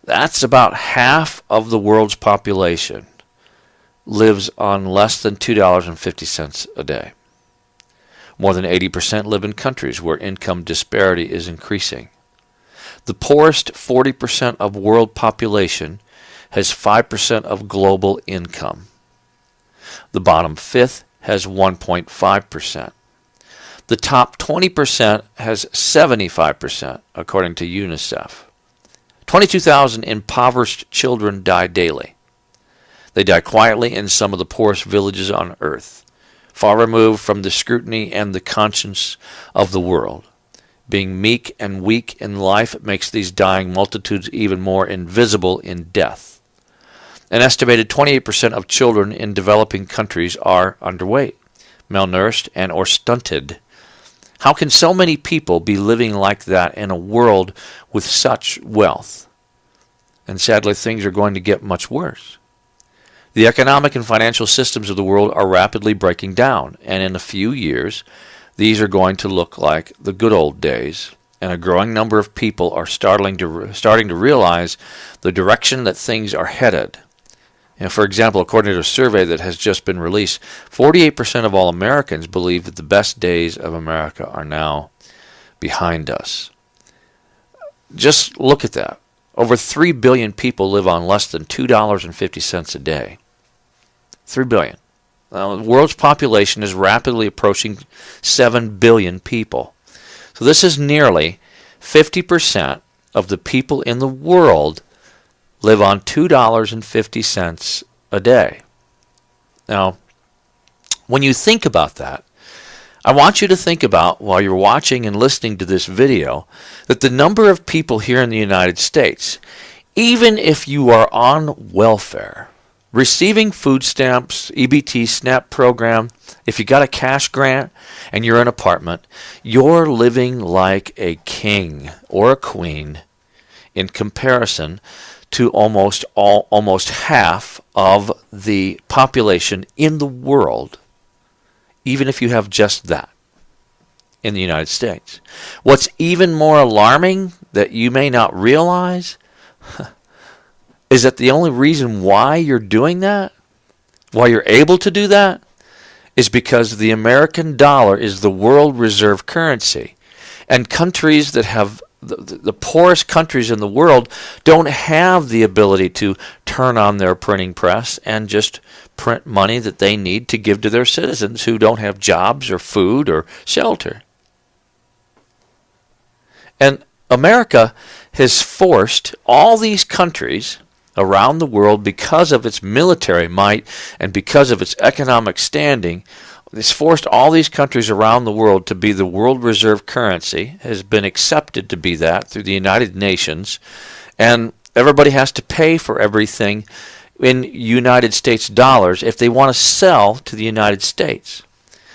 S1: That's about half of the world's population lives on less than $2.50 a day. More than 80% live in countries where income disparity is increasing. The poorest 40% of world population has 5% of global income. The bottom fifth has 1.5%. The top 20% has 75%, according to UNICEF. 22,000 impoverished children die daily. They die quietly in some of the poorest villages on earth, far removed from the scrutiny and the conscience of the world. Being meek and weak in life makes these dying multitudes even more invisible in death. An estimated 28% of children in developing countries are underweight, malnourished, and or stunted. How can so many people be living like that in a world with such wealth? And sadly, things are going to get much worse. The economic and financial systems of the world are rapidly breaking down, and in a few years, these are going to look like the good old days, and a growing number of people are starting to realize the direction that things are headed. And for example, according to a survey that has just been released, 48% of all Americans believe that the best days of America are now behind us. Just look at that. Over 3 billion people live on less than $2.50 a day. 3 billion. Now, the world's population is rapidly approaching 7 billion people. So this is nearly 50% of the people in the world live on $2.50 a day. Now, when you think about that, I want you to think about, while you're watching and listening to this video, that the number of people here in the United States, even if you are on welfare, receiving food stamps, EBT, SNAP program, if you got a cash grant and you're in an apartment, you're living like a king or a queen in comparison to almost half of the population in the world, even if you have just that in the United States. What's even more alarming that you may not realize is that the only reason why you're doing that, why you're able to do that, is because the American dollar is the world reserve currency. And countries that have the poorest countries in the world don't have the ability to turn on their printing press and just print money that they need to give to their citizens who don't have jobs or food or shelter. And America has forced all these countries around the world, because of its military might and because of its economic standing, it's forced all these countries around the world to be the world reserve currency, has been accepted to be that through the United Nations, and everybody has to pay for everything in United States dollars if they want to sell to the United States.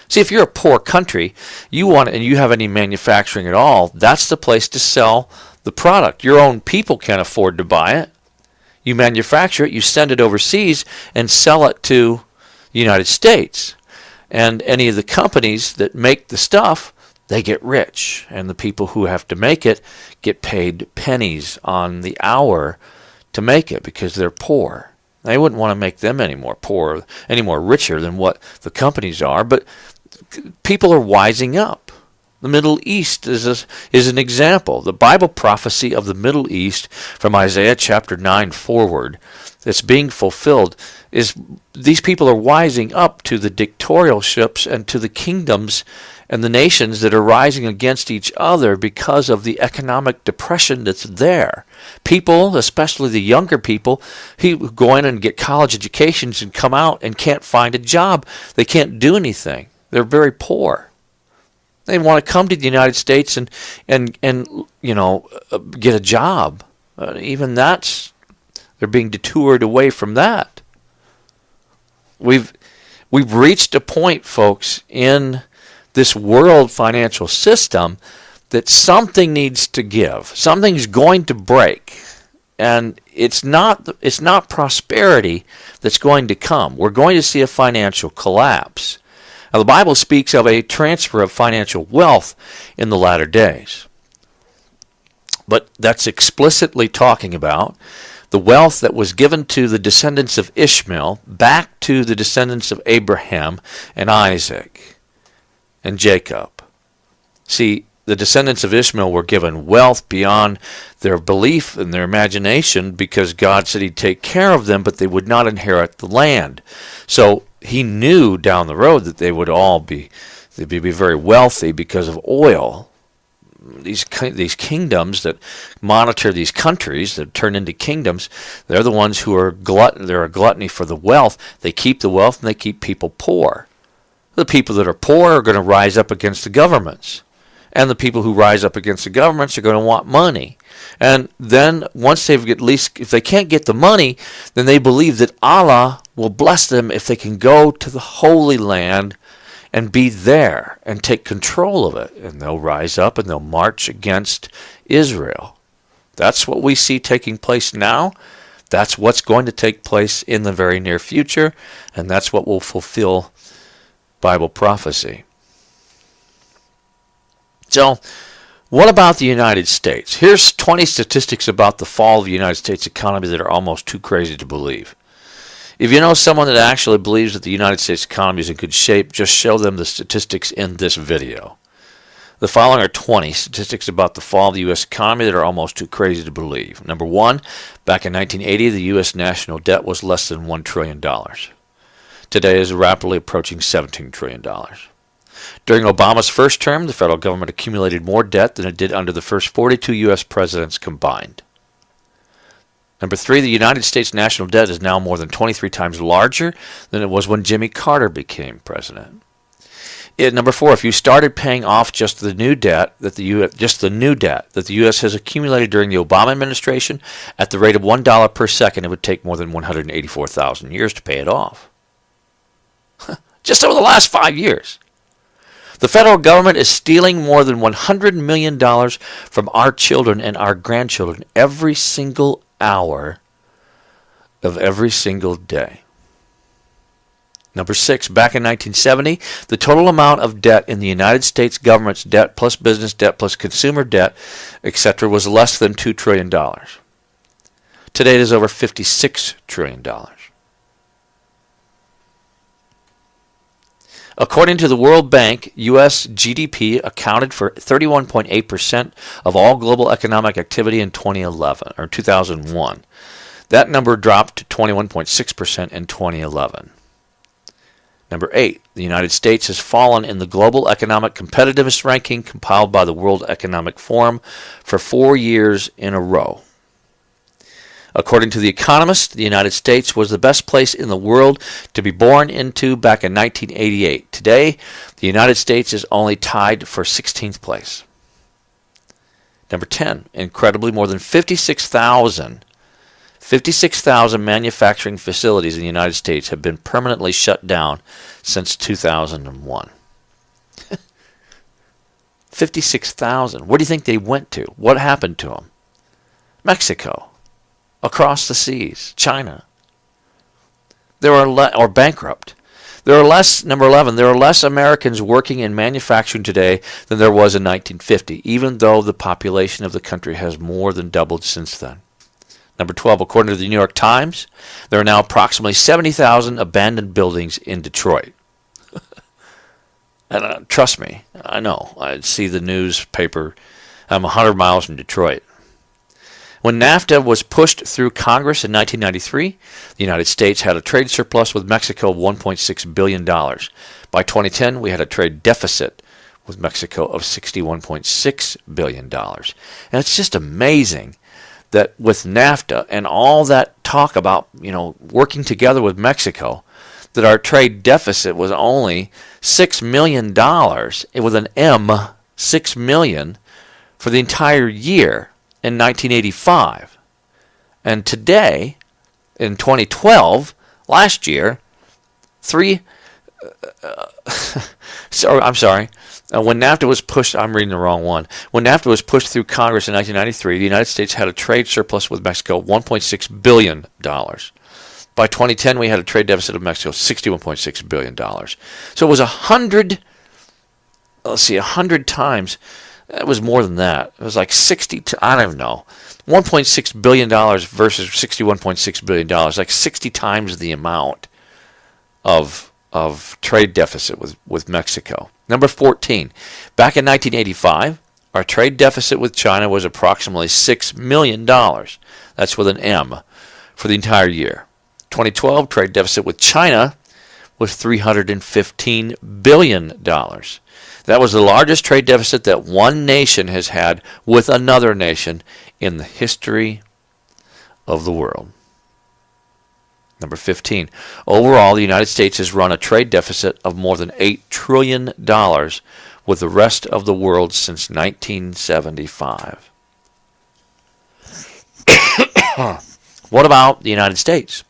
S1: See, if you're a poor country, and you have any manufacturing at all, that's the place to sell the product. Your own people can't afford to buy it. You manufacture it, you send it overseas, and sell it to the United States. And any of the companies that make the stuff, they get rich. And the people who have to make it get paid pennies on the hour to make it because they're poor. They wouldn't want to make them any more richer than what the companies are. But people are wising up. The Middle East is an example. The Bible prophecy of the Middle East from Isaiah chapter 9 forward that's being fulfilled is these people are wising up to the dictatorships and to the kingdoms and the nations that are rising against each other because of the economic depression that's there. People, especially the younger people, who go in and get college educations and come out and can't find a job. They can't do anything. They're very poor. They want to come to the United States and get a job. Even that's, they're being detoured away from that. We've reached a point, folks, in this world financial system that something needs to give. Something's going to break. And it's not prosperity that's going to come. We're going to see a financial collapse. Now, the Bible speaks of a transfer of financial wealth in the latter days. But that's explicitly talking about the wealth that was given to the descendants of Ishmael back to the descendants of Abraham and Isaac and Jacob. See, the descendants of Ishmael were given wealth beyond their belief and their imagination because God said he'd take care of them, but they would not inherit the land. So he knew down the road that they'd be very wealthy because of oil. These kingdoms that monitor these countries that turn into kingdoms, they're the ones who are they're a gluttony for the wealth. They keep the wealth and they keep people poor. The people that are poor are going to rise up against the governments. And the people who rise up against the governments are going to want money. And then once they've at least, if they can't get the money, then they believe that Allah will bless them if they can go to the Holy Land and be there and take control of it. And they'll rise up and they'll march against Israel. That's what we see taking place now. That's what's going to take place in the very near future. And that's what will fulfill Bible prophecy. So, what about the United States? Here's 20 statistics about the fall of the United States economy that are almost too crazy to believe. If you know someone that actually believes that the United States economy is in good shape, just show them the statistics in this video. The following are 20 statistics about the fall of the U.S. economy that are almost too crazy to believe. Number one, back in 1980, the U.S. national debt was less than $1 trillion. Today it is rapidly approaching $17 trillion. During Obama's first term, the federal government accumulated more debt than it did under the first 42 U.S. presidents combined. Number three, the United States national debt is now more than 23 times larger than it was when Jimmy Carter became president. Number four, if you started paying off just the new debt that the U.S. has accumulated during the Obama administration at the rate of $1 per second, it would take more than 184,000 years to pay it off. Just over the last 5 years. The federal government is stealing more than $100 million from our children and our grandchildren every single hour of every single day. Number six, back in 1970, the total amount of debt in the United States government's debt plus business debt plus consumer debt, etc., was less than $2 trillion. Today it is over $56 trillion. According to the World Bank, U.S. GDP accounted for 31.8% of all global economic activity in 2001. That number dropped to 21.6% in 2011. Number 8, the United States has fallen in the Global Economic Competitiveness Ranking compiled by the World Economic Forum for 4 years in a row. According to The Economist, the United States was the best place in the world to be born into back in 1988. Today, the United States is only tied for 16th place. Number 10, incredibly, more than 56,000 manufacturing facilities in the United States have been permanently shut down since 2001. 56,000. Where do you think they went to? What happened to them? Mexico. Across the seas, China. Or bankrupt. There are less, number 11, there are less Americans working in manufacturing today than there was in 1950, even though the population of the country has more than doubled since then. Number 12, according to the New York Times, there are now approximately 70,000 abandoned buildings in Detroit. And trust me, I know. I see the newspaper. I'm 100 miles from Detroit. When NAFTA was pushed through Congress in 1993, the United States had a trade surplus with Mexico of $1.6 billion. By 2010, we had a trade deficit with Mexico of $61.6 billion. And it's just amazing that with NAFTA and all that talk about, working together with Mexico, that our trade deficit was only $6 million, with an M, $6 million, for the entire year in 1985. And today, in 2012, last year, when NAFTA was pushed, I'm reading the wrong one. When NAFTA was pushed through Congress in 1993, the United States had a trade surplus with Mexico of $1.6 billion. By 2010, we had a trade deficit of Mexico, $61.6 billion. So it was 100 times. It was more than that. It was like 60, I don't even know. $1.6 billion versus $61.6 billion, like 60 times the amount of trade deficit with Mexico. Number 14, back in 1985, our trade deficit with China was approximately $6 million. That's with an M for the entire year. 2012 trade deficit with China was $315 billion. That was the largest trade deficit that one nation has had with another nation in the history of the world. Number 15. Overall, the United States has run a trade deficit of more than $8 trillion with the rest of the world since 1975. What about the United States?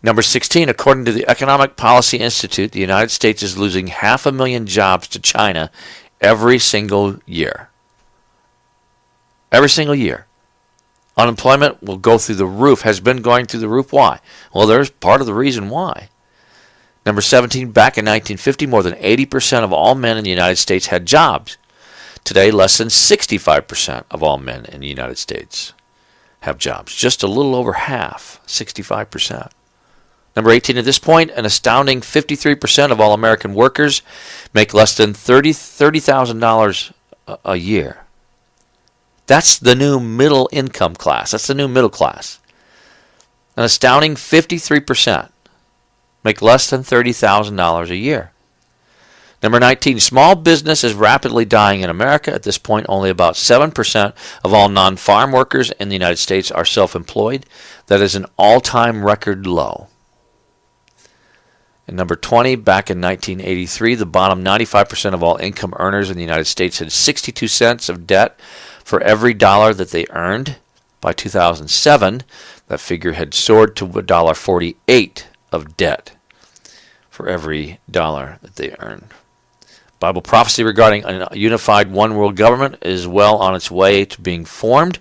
S1: Number 16, according to the Economic Policy Institute, the United States is losing 500,000 jobs to China every single year. Every single year. Unemployment will go through the roof, has been going through the roof. Why? Well, there's part of the reason why. Number 17, back in 1950, more than 80% of all men in the United States had jobs. Today, less than 65% of all men in the United States have jobs. Just a little over half, 65%. Number 18, at this point, an astounding 53% of all American workers make less than $30,000 a year. That's the new middle income class. That's the new middle class. An astounding 53% make less than $30,000 a year. Number 19, small business is rapidly dying in America. At this point, only about 7% of all non-farm workers in the United States are self-employed. That is an all-time record low. And number 20, back in 1983, the bottom 95% of all income earners in the United States had 62 cents of debt for every dollar that they earned. By 2007, that figure had soared to $1.48 of debt for every dollar that they earned. Bible prophecy regarding a unified one world government is well on its way to being formed.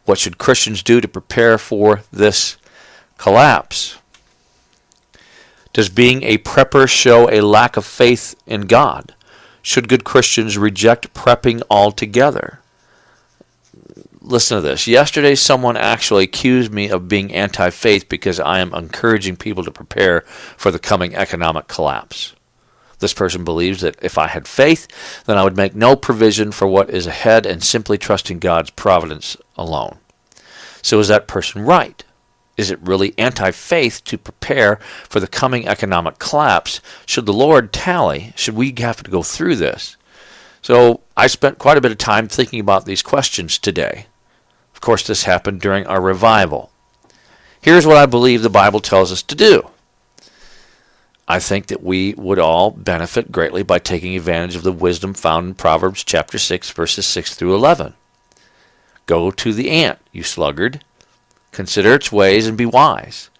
S1: What should Christians do to prepare for this collapse? Does being a prepper show a lack of faith in God? Should good Christians reject prepping altogether? Listen to this. Yesterday, someone actually accused me of being anti-faith because I am encouraging people to prepare for the coming economic collapse. This person believes that if I had faith, then I would make no provision for what is ahead and simply trust in God's providence alone. So is that person right? Is it really anti-faith to prepare for the coming economic collapse? Should the Lord tally? Should we have to go through this? So I spent quite a bit of time thinking about these questions today. Of course, this happened during our revival. Here's what I believe the Bible tells us to do. I think that we would all benefit greatly by taking advantage of the wisdom found in Proverbs chapter 6, verses 6 through 11. Go to the ant, you sluggard. Consider its ways and be wise.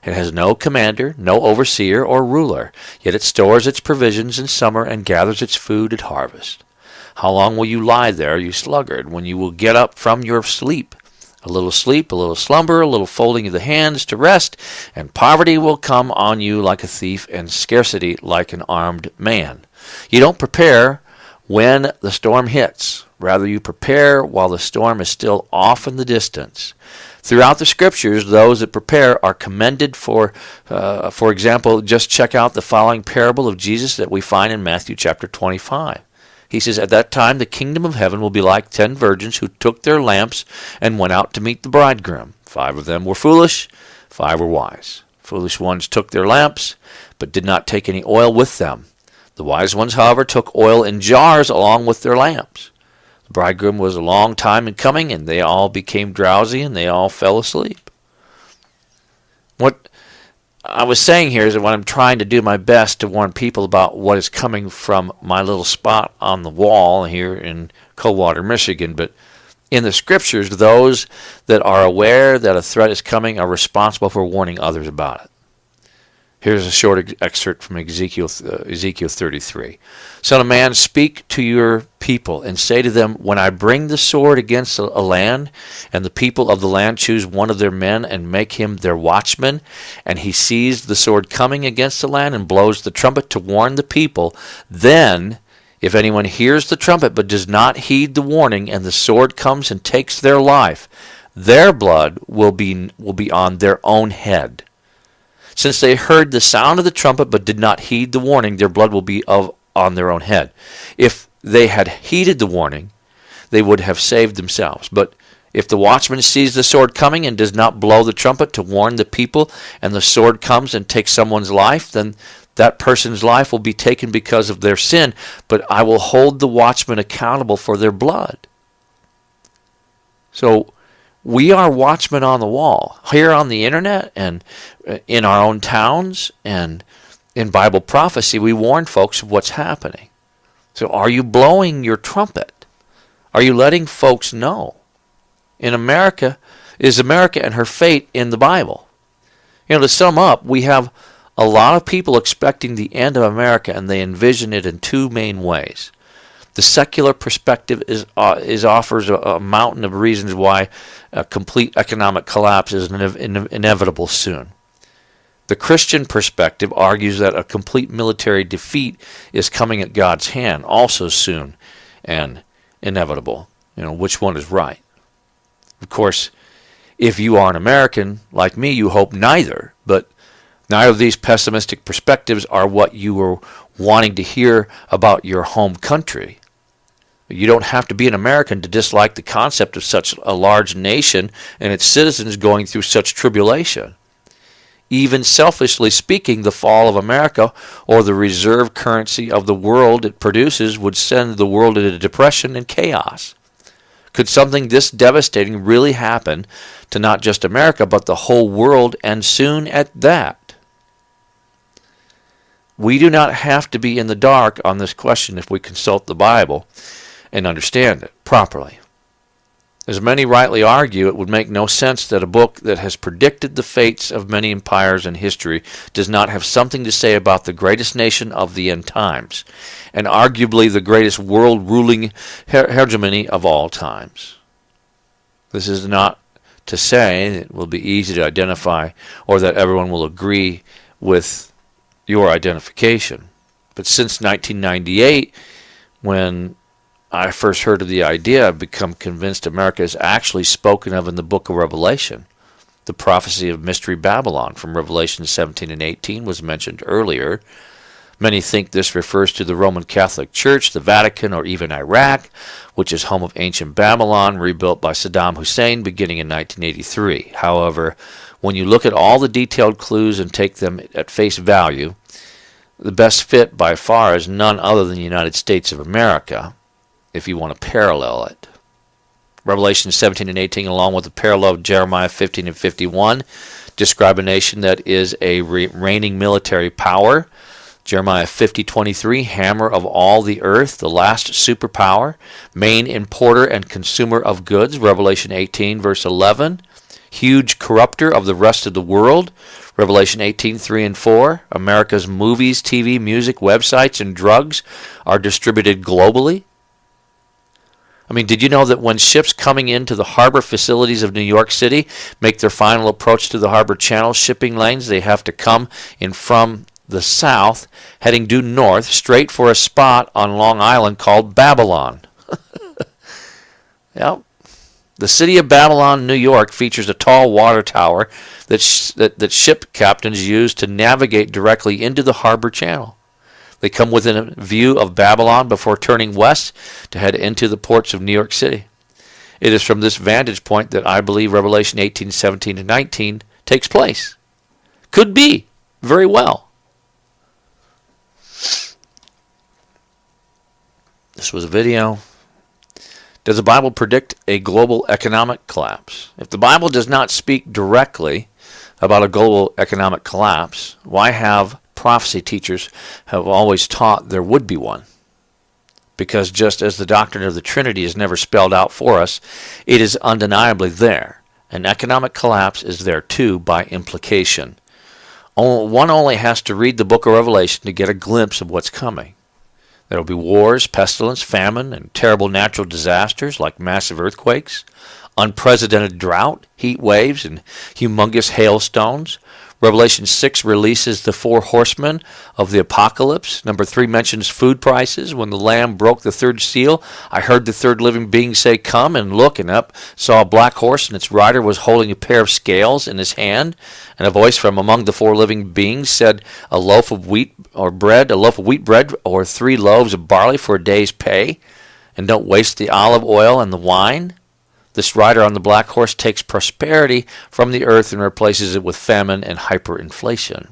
S1: It has no commander, no overseer or ruler, yet it stores its provisions in summer and gathers its food at harvest. How long will you lie there, you sluggard, when you will get up from your sleep? A little sleep, a little slumber, a little folding of the hands to rest, and poverty will come on you like a thief, and scarcity like an armed man. You don't prepare when the storm hits. Rather, you prepare while the storm is still off in the distance. Throughout the Scriptures, those that prepare are commended for example, just check out the following parable of Jesus that we find in Matthew chapter 25. He says, "At that time the kingdom of heaven will be like 10 virgins who took their lamps and went out to meet the bridegroom. 5 of them were foolish, 5 were wise. Foolish ones took their lamps, but did not take any oil with them. The wise ones, however, took oil in jars along with their lamps. The bridegroom was a long time in coming, and they all became drowsy, and they all fell asleep." What I was saying here is that when I'm trying to do my best to warn people about what is coming from my little spot on the wall here in Coldwater, Michigan, but in the Scriptures, those that are aware that a threat is coming are responsible for warning others about it. Here's a short excerpt from Ezekiel 33. "Son of man, speak to your people and say to them, when I bring the sword against a land, and the people of the land choose one of their men and make him their watchman, and he sees the sword coming against the land and blows the trumpet to warn the people, then if anyone hears the trumpet but does not heed the warning, and the sword comes and takes their life, their blood will be on their own head. Since they heard the sound of the trumpet but did not heed the warning, their blood will be on their own head. If they had heeded the warning, they would have saved themselves. But if the watchman sees the sword coming and does not blow the trumpet to warn the people, and the sword comes and takes someone's life, then that person's life will be taken because of their sin, but I will hold the watchman accountable for their blood." So we are watchmen on the wall, here on the internet and in our own towns, and in Bible prophecy we warn folks of what's happening. So are you blowing your trumpet? Are you letting folks know? In America, is America and her fate in the Bible? To sum up, we have a lot of people expecting the end of America, and they envision it in 2 main ways. The secular perspective offers a mountain of reasons why a complete economic collapse is inevitable soon. The Christian perspective argues that a complete military defeat is coming at God's hand, also soon and inevitable. Which one is right? Of course, if you are an American like me, you hope neither, but neither of these pessimistic perspectives are what you were wanting to hear about your home country. You don't have to be an American to dislike the concept of such a large nation and its citizens going through such tribulation. Even selfishly speaking, the fall of America, or the reserve currency of the world it produces, would send the world into depression and chaos. Could something this devastating really happen to not just America, but the whole world, and soon at that? We do not have to be in the dark on this question if we consult the Bible and understand it properly. As many rightly argue, it would make no sense that a book that has predicted the fates of many empires in history does not have something to say about the greatest nation of the end times, and arguably the greatest world-ruling hegemony of all times. This is not to say it will be easy to identify or that everyone will agree with your identification. But since 1998, when I first heard of the idea, I've become convinced America is actually spoken of in the book of Revelation. The prophecy of Mystery Babylon from Revelation 17 and 18 was mentioned earlier. Many think this refers to the Roman Catholic Church, the Vatican, or even Iraq, which is home of ancient Babylon, rebuilt by Saddam Hussein beginning in 1983. However, when you look at all the detailed clues and take them at face value, the best fit by far is none other than the United States of America, if you want to parallel it. Revelation 17 and 18, along with the parallel of Jeremiah 15 and 51, describe a nation that is a reigning military power. Jeremiah 50:23, hammer of all the earth, the last superpower, main importer and consumer of goods. Revelation 18, verse 11, huge corrupter of the rest of the world. Revelation 18:3 and 4, America's movies, TV, music, websites, and drugs are distributed globally. Did you know that when ships coming into the harbor facilities of New York City make their final approach to the harbor channel shipping lanes, they have to come in from the south, heading due north, straight for a spot on Long Island called Babylon. Yep. The city of Babylon, New York, features a tall water tower that ship captains use to navigate directly into the harbor channel. They come within a view of Babylon before turning west to head into the ports of New York City. It is from this vantage point that I believe Revelation 18:17 and 19 takes place. Could be, very well. This was a video. Does the Bible predict a global economic collapse? If the Bible does not speak directly about a global economic collapse, why have prophecy teachers have always taught there would be one? Because just as the doctrine of the Trinity is never spelled out for us, it is undeniably there. An economic collapse is there too by implication. One only has to read the book of Revelation to get a glimpse of what's coming. There will be wars, pestilence, famine, and terrible natural disasters like massive earthquakes, unprecedented drought, heat waves, and humongous hailstones. Revelation 6 releases the four horsemen of the apocalypse. Number 3 mentions food prices. When the Lamb broke the third seal, I heard the third living being say, "Come," and look, and up saw a black horse, and its rider was holding a pair of scales in his hand. And a voice from among the four living beings said, a loaf of wheat bread, or 3 loaves of barley for a day's pay, and don't waste the olive oil and the wine. This rider on the black horse takes prosperity from the earth and replaces it with famine and hyperinflation.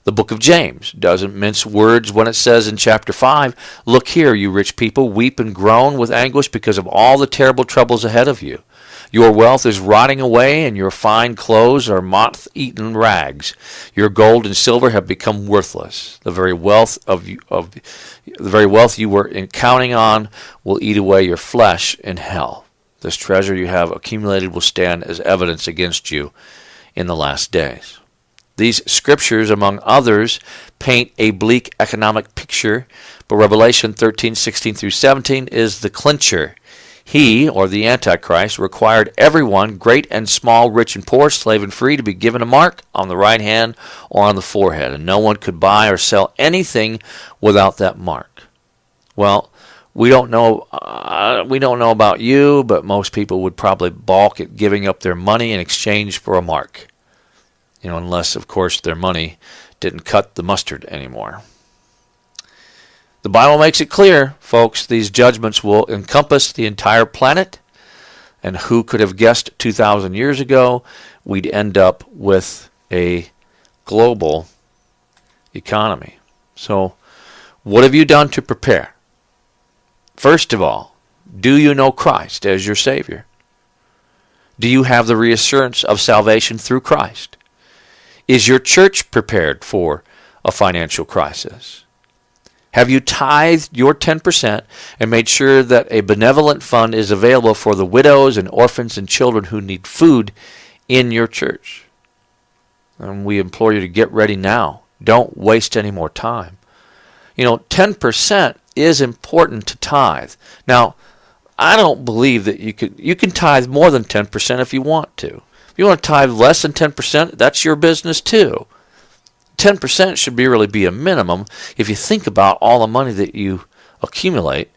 S1: The book of James doesn't mince words when it says in chapter 5, "Look here, you rich people, weep and groan with anguish because of all the terrible troubles ahead of you. Your wealth is rotting away, and your fine clothes are moth-eaten rags. Your gold and silver have become worthless. The very wealth you were counting on will eat away your flesh in hell. This treasure you have accumulated will stand as evidence against you in the last days." These scriptures, among others, paint a bleak economic picture, but Revelation 13:16 through 17 is the clincher. He, or the Antichrist, required everyone, great and small, rich and poor, slave and free, to be given a mark on the right hand or on the forehead, and no one could buy or sell anything without that mark. Well, we don't know about you, but most people would probably balk at giving up their money in exchange for a mark. Unless, of course, their money didn't cut the mustard anymore. The Bible makes it clear, folks, these judgments will encompass the entire planet. And who could have guessed 2,000 years ago we'd end up with a global economy? So, what have you done to prepare? First of all, do you know Christ as your Savior? Do you have the reassurance of salvation through Christ? Is your church prepared for a financial crisis? Have you tithed your 10% and made sure that a benevolent fund is available for the widows and orphans and children who need food in your church? And we implore you to get ready now. Don't waste any more time. 10% is important to tithe. Now, I don't believe that you can tithe more than 10% if you want to. If you want to tithe less than 10%, that's your business too. 10% should really be a minimum. If you think about all the money that you accumulate,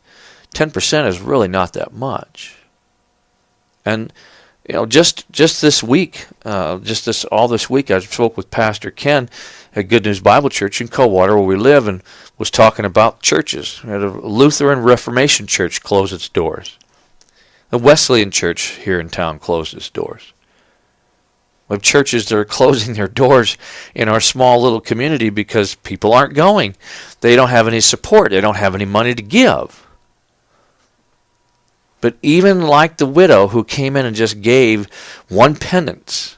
S1: 10% is really not that much. And just this week, all this week, I spoke with Pastor Ken at Good News Bible Church in Coldwater, where we live, and was talking about churches. We had a Lutheran Reformation church close its doors. The Wesleyan church here in town closed its doors. We have churches that are closing their doors in our small little community because people aren't going. They don't have any support. They don't have any money to give. But even like the widow who came in and just gave one penance,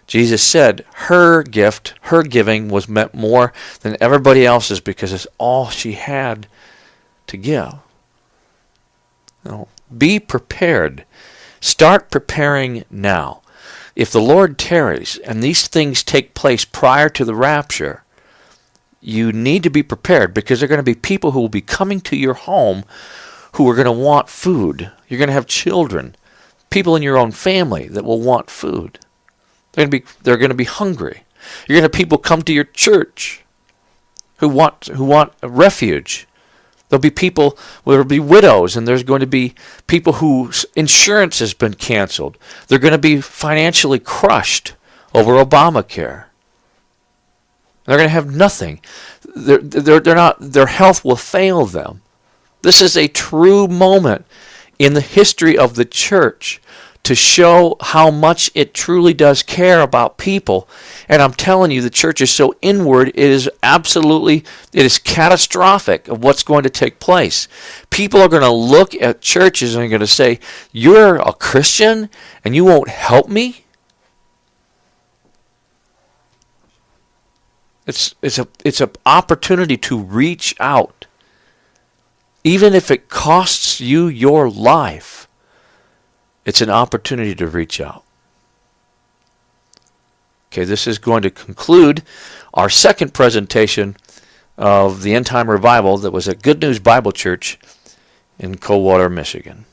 S1: Jesus said her gift, her giving was meant more than everybody else's because it's all she had to give. Be prepared. Start preparing now. If the Lord tarries and these things take place prior to the rapture, you need to be prepared because there are going to be people who will be coming to your home who are going to want food. You're going to have children, people in your own family that will want food. They're going to be hungry. You're going to have people come to your church who want a refuge. There'll be people, there'll be widows, and there's going to be people whose insurance has been canceled. They're going to be financially crushed over Obamacare. They're going to have nothing. They're not. Their health will fail them. This is a true moment in the history of the church to show how much it truly does care about people. And I'm telling you, the church is so inward, it is catastrophic of what's going to take place. People are going to look at churches and are going to say, you're a Christian and you won't help me? It's an opportunity to reach out. Even if it costs you your life, it's an opportunity to reach out. Okay, this is going to conclude our second presentation of the End Time Revival that was at Good News Bible Church in Coldwater, Michigan.